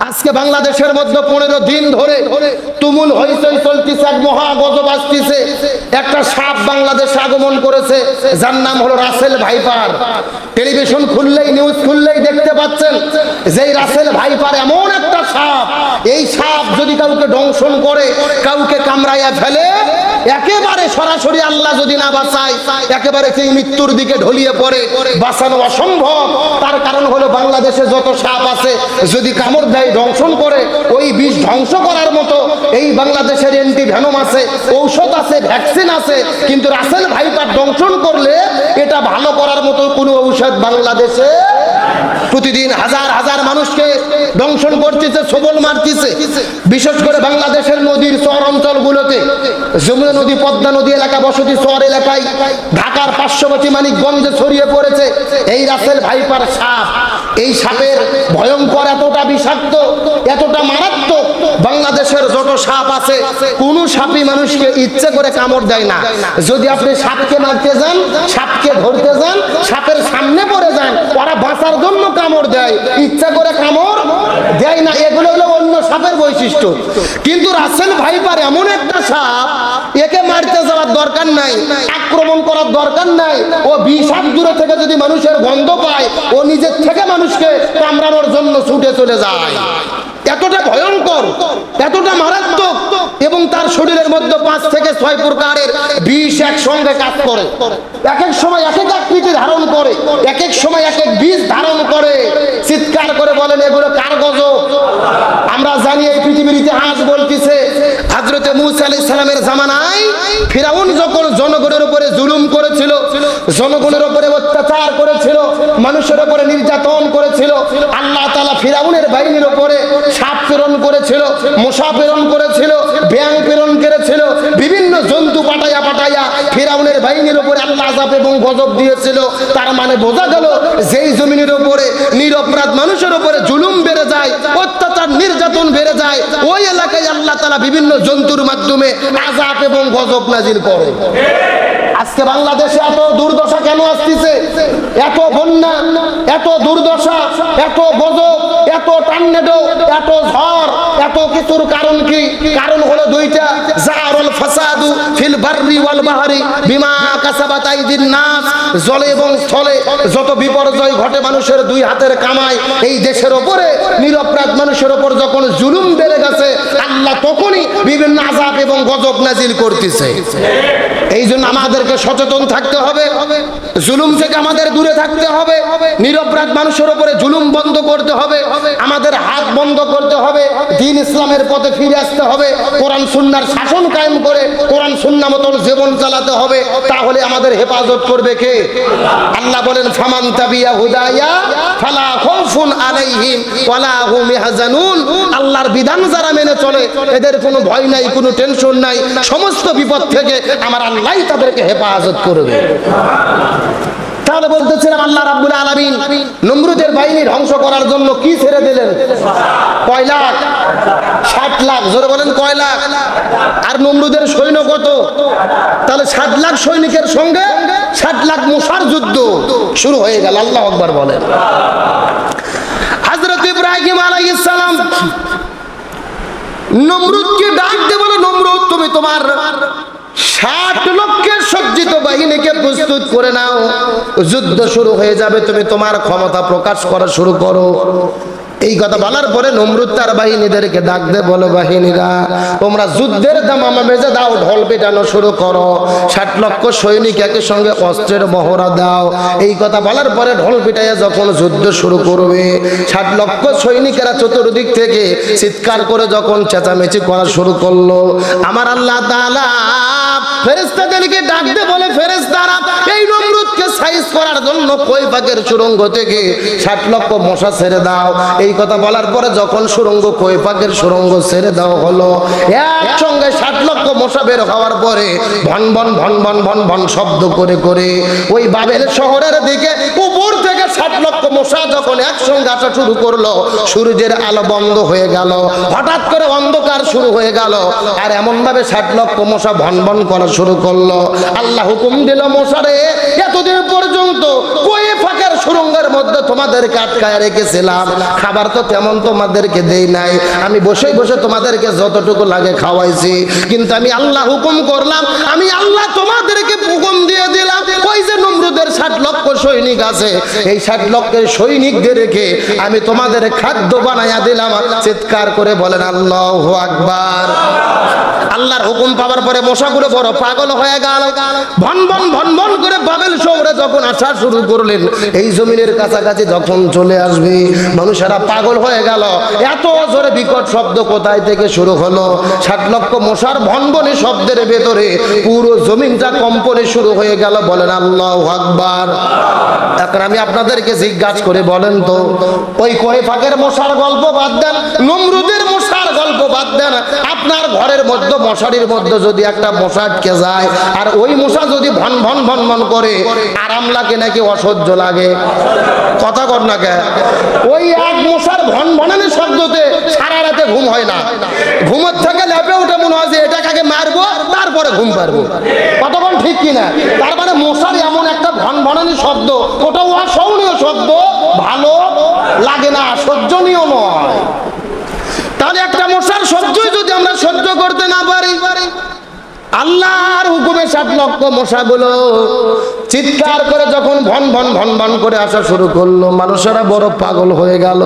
আজকে বাংলাদেশের মধ্যে 15 দিন ধরে তুমুল হইচই চলতেছে, এক মহা গজব আসতেছে। একটা সাপ বাংলাদেশে আগমন করেছে, যার নাম হলো রাসেল ভাইপার। টেলিভিশন খুললেই, নিউজ খুললেই দেখতে পাচ্ছেন যে রাসেল ভাইপার এমন একটা সাপ, এই সাপ যদি কাউকে দংশন করে, কাউকে কামড়াইয়া ফেলে, একেবারে সরাসরি আল্লাহ যদি না বাঁচায়, একেবারে সেই মৃত্যুর দিকে ঢলিয়ে পড়ে, বাঁচানো অসম্ভব। তার কারণ হলো বাংলাদেশে যত সাপ আছে যদি কামড় দেয়, দংশন করে, ওই বিষ ধ্বংস করার মতো এই বাংলাদেশের অ্যান্টি ভেনম আছে, ঔষধ আছে, ভ্যাকসিন আছে, কিন্তু রাসেল ভাইপার দংশন করলে এটা ভালো করার মতো কোনো ঔষধ বাংলাদেশে। প্রতিদিন হাজার হাজার মানুষকে দংশন করতেছে, সবল মারতেছে। বিশেষ করে বাংলাদেশের নদীর চর অঞ্চলগুলোতে, যমুনা নদী, পদ্মা নদী এলাকা, বসতি চর এলাকায়, ঢাকার পার্শ্ববর্তী মানিকগঞ্জে ছড়িয়ে পড়েছে এই রাসেল ভাইপার সাপ। এই সাপের ভয়ঙ্কর, এতটা বিষাক্ত, এতটা মারাত্মক, বাংলাদেশের যত সাপ আছে কোন সাপই মানুষকে ইচ্ছে করে কামড় দেয় না। যদি আপনি সাপকে মারতে যান, সাপকে ধরতে যান, সাপের সামনে পড়ে যান, ওরা বাঁচার জন্য কামড় দেয়, ইচ্ছা করে কামড় দেয় না। এগুলো হলো অন্য সাপের বৈশিষ্ট্য। কিন্তু রাসেল ভাইপার এমন একটা সাপ, একে মারতে যাওয়ার দরকার নাই, আক্রমণ করার দরকার নাই। ও বিষাক দূরে থেকে যদি মানুষের গন্ধ পায়, ও নিজের থেকে মানুষকে কামড়ানোর জন্য ছুটে চলে যায়। এতটা ভয়ঙ্কর, এতটা মারাত্মক, এবং তার শরীরের মধ্যে 5 থেকে 6 প্রকারের বিষ একসঙ্গে কাজ করে। এক এক সময় এক এক আকৃতি ধারণ করে, এক এক সময় এক এক বিষ ধারণ করে। চিৎকার করে বলেন, এগুলো কার গজব? আমরা জানি এই পৃথিবীর ইতিহাস বলতেছে, হযরতে মূসা আলাইহিস সালামের জামানায় ফিরাউন যখন জনগণের উপরে জুলুম করেছিল, জনগণের উপরে অত্যাচার করেছিল, মানুষের উপরে নির্যাতন করেছিল, আল্লাহ তাআলা ফিরাউনের বাহিনীর উপরে সাপ প্রেরণ করেছিল, মশা প্রেরণ করেছিল, ব্যাঙ প্রেরণ করেছিল, বিভিন্ন জন্তু পাঠাইয়া পাঠাইয়া ফিরাউনের বাহিনীর উপরে আল্লাহ আযাব এবং গজব দিয়েছিল। তার মানে বোঝা গেল, যেই জমিনের উপরে নিরপরাধ মানুষের উপরে জুলুম বেড়ে যায়, অত্যাচার নির্যাতন বেড়ে যায়, ওই এলাকায় আল্লাহ তাআলা বিভিন্ন জন্তুর মাধ্যমে আযাব এবং গজব নাজিল করে। আজকে বাংলাদেশে এত দুর্দশা কেন আসতেছে? এত বন্যা, এত দুর্দশা, এত গজব, এত টর্নেডো, এত ঝড়, এত কিছুর কারণ কি? কারণ হলো দুইটা, জাহারুল ফাসাদু ফিল বাররি ওয়াল বাহরি বিমা কাসাবাত আইদিন নাস। জলে এবং স্থলে যত বিপর্যয় ঘটে মানুষের দুই হাতের কামাই, এই দেশের উপরে নিরপরাধ মানুষের উপর যখন জুলুম বেড়ে গেছে, আল্লাহ তখনই বিভিন্ন আযাব এবং গজব নাজিল করতেছে। এই জন্য আমাদেরকে সচেতন থাকতে হবে, জুলুম থেকে আমাদের দূরে থাকতে হবে, নিরপরাধ মানুষের উপরে জুলুম বন্ধ করতে হবে, আমাদের হাত বন্ধ করতে হবে, দ্বীন ইসলামের পথে ফিরে আসতে হবে, কোরআন সুন্নাহর শাসন কায়েম করে কোরআন সুন্নাহ মতন জীবন চালাতে হবে। তাহলে আমাদের হেফাজত করবে কে? আল্লাহ বলেন, ফামান তাবিয়া হুদায়া ফালা খাউফুন আলাইহিম ওয়ালা হুম ইয়াহজানুন। আল্লাহর বিধান যারা মেনে চলে, এদের কোনো ভয় নাই, কোনো টেনশন নাই, সমস্ত বিপদ থেকে আমার আল্লাহই তাদেরকে হেফাজত করবে। তাহলে বলতেছিলাম, আল্লাহ রাব্বুল আলামিন নমরুদের বাহিনী ধ্বংস করার জন্য কি ছেড়ে দিলেন? কয় লাখ? 60 লাখ। জোরে বলেন, কয় লাখ? আর নমরুদের সৈন্য কত? তাহলে 7 লাখ সৈনিকের সঙ্গে 60 লাখ মশার যুদ্ধ শুরু হয়ে গেল। আল্লাহু আকবার বলেন। হযরত ইব্রাহিম আলাইহিস সালাম নমরুদকে ডাক দিয়ে বলে, নমরুদ, তুমি তোমার 60 লক্ষের সজ্জিত বাহিনীকে প্রস্তুত করে নাও, যুদ্ধ শুরু হয়ে যাবে, তুমি তোমার ক্ষমতা প্রকাশ করা শুরু করো। এই কথা বলার পরে নমরুদ তার বাহিনীদেরকে ডাক দে, বলো, বাহিনীরা, তোমরা যুদ্ধের দামামা বেজে দাও, ঢোল পেটানো শুরু করো, 60 লক্ষ সৈনিক একই সঙ্গে অস্ত্রের মহড়া দাও। এই কথা বলার পরে ঢোল পিটাইয়া যখন যুদ্ধ শুরু করবে, 60 লক্ষ সৈনিকেরা চতুর্দিক থেকে চিৎকার করে যখন চেঁচামেচি করা শুরু করলো, আমার আল্লাহ তাআলা ফেরেশতাদেরকে ডাক দে, বলে, ফেরেশতারা, এই নমরুদকে সাইজ করার জন্য কৈফাকের সুড়ঙ্গ থেকে 60 লক্ষ মশা ছেড়ে দাও। এই কথা বলার পরে যখন সুড়ঙ্গ, কৈফাকের সুড়ঙ্গ ছেড়ে দেওয়া হলো, একসঙ্গে 60 লক্ষ মশা বের হওয়ার পরে ভন ভন ভন ভন ভন ভন শব্দ করে করে ওই বাবেল শহরের দিকে উপর থেকে 60 লক্ষ মশা যখন একসঙ্গে আসা শুরু করলো, সূর্যের আলো বন্ধ হয়ে গেল, হঠাৎ করে অন্ধকার শুরু হয়ে গেল, আর এমন ভাবে 60 লক্ষ মশা ভন ভন করা শুরু করলো। আল্লাহ হুকুম দিল, মশারে, এতদিন পর্যন্ত কৈফাকের সুরঙ্গের মধ্যে তোমাদেরকে আটকায় রেখেছিলাম, খাবার তো তেমন তোমাদেরকে দেই নাই, আমি বসে বসে তোমাদেরকে যতটুকু লাগে খাওয়াইছি, কিন্তু আমি আল্লাহ হুকুম করলাম, আমি আল্লাহ তোমাদেরকে হুকুম দিয়ে দিলাম, ওই যে নমরুদের 60 লক্ষ সৈনিক আছে, এই 60 লক্ষের সৈনিকদের রেখে আমি তোমাদের খাদ্য বানাইয়া দিলাম। চিৎকার করে বলেন আল্লাহু আকবার। আল্লাহর হুকুম পাওয়ার পরে মশাগুলো বড় পাগল হয়ে গেল, ভন ভন ভন ভন করে বাবেল শহরে যখন আসা শুরু করলেন, এই জমিনের কাছাকাছি যখন চলে আসবে মানুষেরা পাগল হয়ে গেল। এত জোরে বিকট শব্দ কোথায় থেকে শুরু হলো? 60 লক্ষ মশার ভনভনে শব্দের ভেতরে পুরো জমিনটা কম্পনে শুরু হয়ে গেল। বলেন আল্লাহু আকবার। এখন আমি আপনাদেরকে জিজ্ঞাসা করে বলেন তো, ওই কয়ে ফাঁকের মশার গল্প বাদ দেন, নমরুদের মশার গল্প বাদ দেন, আপনার ঘরের মধ্যে মশারির মধ্যে যদি একটা মশা আটকে যায় আর ওই মশা যদি ভন ভন ভন ভন করে, আরাম লাগে নাকি অসহ্য লাগে? কথা কর না কে? ওই এক মশার ভন ভনানের শব্দতে সারা রাতে ঘুম হয় না, ঘুমোর থেকে লেপে উঠে মনে হয় যে এটাকে আগে মারবো তারপরে ঘুম পারবো। কতক্ষণ ঠিক কিনা? তার মানে মশার এমন একটা ভন ভনানের শব্দ, ওটাও অসহনীয় শব্দ, ভালো লাগে না, সহ্যনীয় নয়। তাহলে একটা মশার সহ্যই যদি আমরা সহ্য করতে না পারি, আল্লাহর হুকুমে 60 লক্ষ মশাগুলো চিৎকার করে যখন ভন ভন ভন ভন করে আসা শুরু করলো, মানুষেরা বড় পাগল হয়ে গেল।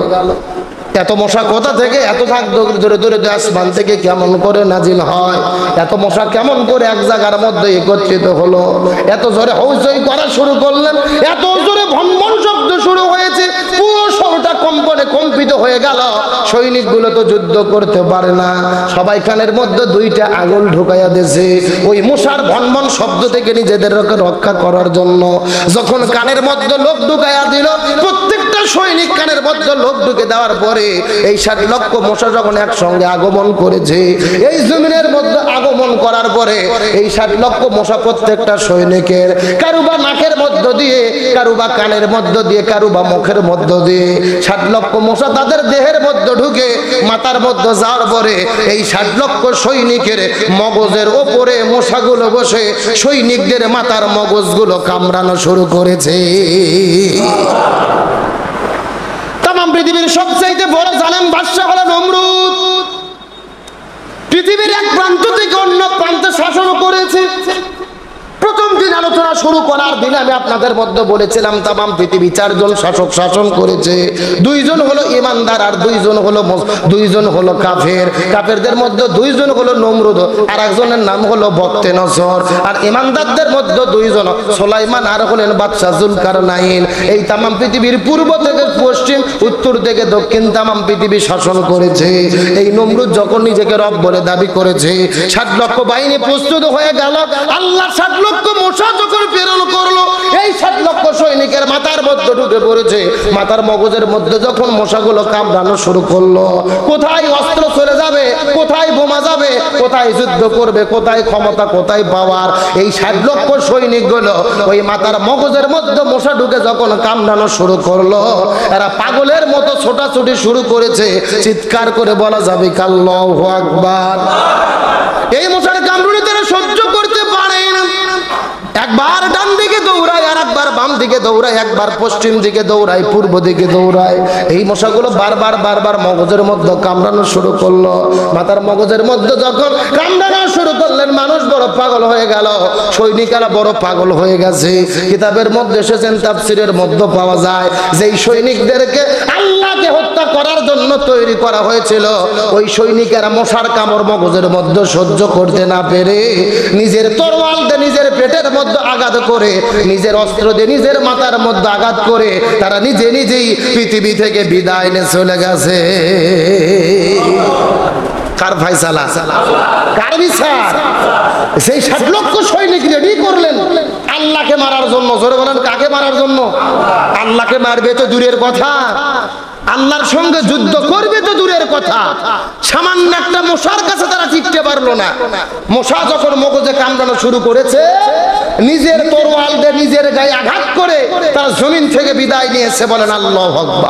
এত মশা কোথা থেকে? এত ভাগ ধরে ধরে আসমান থেকে কেমন করে নাজিল হয়? এত মশা কেমন করে এক জায়গার মধ্যে একত্রিত হলো? এত জোরে হইচই করা শুরু করলেন, এত জোরে ভনভন শব্দ শুরু হয়েছে, পুরো শহরটা কম্পনে কম্পিত হয়ে গেল। সৈনিকগুলো তো যুদ্ধ করতে পারে না, সবাই কানের মধ্যে 2টা আঙুল ঢুকাইয়া দিয়েছে ওই মশার ভনভন শব্দ থেকে নিজেদের রক্ষা করার জন্য। যখন কানের মধ্যে লোক ঢুকাইয়া দিল, প্রত্যেকটা সৈনিক কানের মধ্যে লোক ঢুকে দেওয়ার পরে এই 60 লক্ষ মশা যখন একসঙ্গে আগমন করেছে, এই জমিনের মধ্যে আগমন করার পরে এই 60 লক্ষ মশা প্রত্যেকটা সৈনিকের কারুবা নাকের মধ্য দিয়ে, কারুবা কানের মধ্য দিয়ে, কারুবা মুখের মধ্য দিয়ে 60 লক্ষ মশা তাদের দেহের মধ্যে ঢুকে মাথার মধ্যে যাওয়ার পরে এই 60 লক্ষ সৈনিকের মগজের ওপরে মশাগুলো বসে সৈনিকদের মাথার মগজগুলো কামড়ানো শুরু করেছে। পৃথিবীর সবচাইতে বড় জালেম বাদশা হলো নমরুদ। পৃথিবীর এক প্রান্ত থেকে অন্য প্রান্তে শাসন করেছে। প্রথম দিন আলোচনা শুরু করার দিন আমি আপনাদের মধ্যে বলেছিলাম তামাম পৃথিবী 4 জন শাসক শাসন করেছে। 2 জন হলো ইমানদার আর 2 জন হলো কাফের। কাফেরদের মধ্যে 2 জন হলো নমরুদ আর একজনের নাম হলো বক্তে নসর। আর ইমানদারদের মধ্যে 2 জন সুলাইমান আর হলেন বাদশা জুলকারনাইন। এই তামাম পৃথিবীর পূর্ব থেকে পশ্চিম, উত্তর থেকে দক্ষিণ তামাম পৃথিবী শাসন করেছে। এই নমরুদ যখন নিজেকে রব বলে দাবি করেছে, 60 লক্ষ বাহিনী প্রস্তুত হয়ে গেল। আল্লাহ 60 লক্ষ মশা যখন প্রেরণ করলো, এই 60 লক্ষ সৈনিকের মাথার মধ্যে ঢুকে পড়েছে। মাথার মগজের মধ্যে যখন মশাগুলো কামড়ানো শুরু করলো, কোথায় অস্ত্র চলে যাবে, কোথায় বোমা যাবে, কোথায় যুদ্ধ করবে, কোথায় ক্ষমতা, কোথায় পাওয়ার, এই 60 লক্ষ সৈনিকগুলো ওই মাথার মগজের মধ্যে মশা ঢুকে যখন কামড়ানো শুরু করলো, এরা পাগলের মতো ছোটাছুটি শুরু করেছে। চিৎকার করে বলা যাবে আল্লাহু আকবার। এই মশার কামড়ুনি তারা সহ্য করতে পারে না। একবার ডান দিকে দৌড়ায়, আর একবার বাম দিকে দৌড়ায়, একবার পশ্চিম দিকে দৌড়ায়, পূর্ব দিকে দৌড়ায়। এই মশাগুলো বারবার মগজের মধ্যে কামড়ানো শুরু করলো। মাথার মগজের মধ্যে যখন কামড়ানো শুরু করলেন, মানুষ বড় পাগল হয়ে গেল, সৈনিকেরা বড় পাগল হয়ে গেছে। কিতাবের মধ্যে এসেছেন, তাফসীরের মধ্যে পাওয়া যায় যেই সৈনিকদেরকে আল্লাহকে হত্যা করার জন্য তৈরি করা হয়েছিল, ওই সৈনিকেরা মশার কামড় মগজের মধ্যে সহ্য করতে না পেরে নিজের তরোয়াল দিয়ে নিজের পেটের মধ্যে আঘাত করে, নিজের অস্ত্র দিয়ে নিজের মাথার মধ্যে আঘাত করে তারা নিজেই পৃথিবী থেকে বিদায় নিয়ে চলে গেছে। কার ফায়সালা? কার বিচার? সেই 60 লক্ষ সৈনিক রেডি করলেন আল্লাহকে মারার জন্য। জোরে বলেন, কাকে মারার জন্য? আল্লাহকে মারবে তো দূরের কথা, আল্লাহর সঙ্গে যুদ্ধ করবে তো দূরের কথা, সামান্য একটা মশার কাছে তারা টিকতে পারলো না। মশা যখন মগজে কামড়ানো শুরু করেছে, নিজের তরোয়াল দিয়ে নিজের গায়ে আঘাত করে তারা জমিন থেকে বিদায় নিয়েছে। বলেন আল্লাহু আকবার।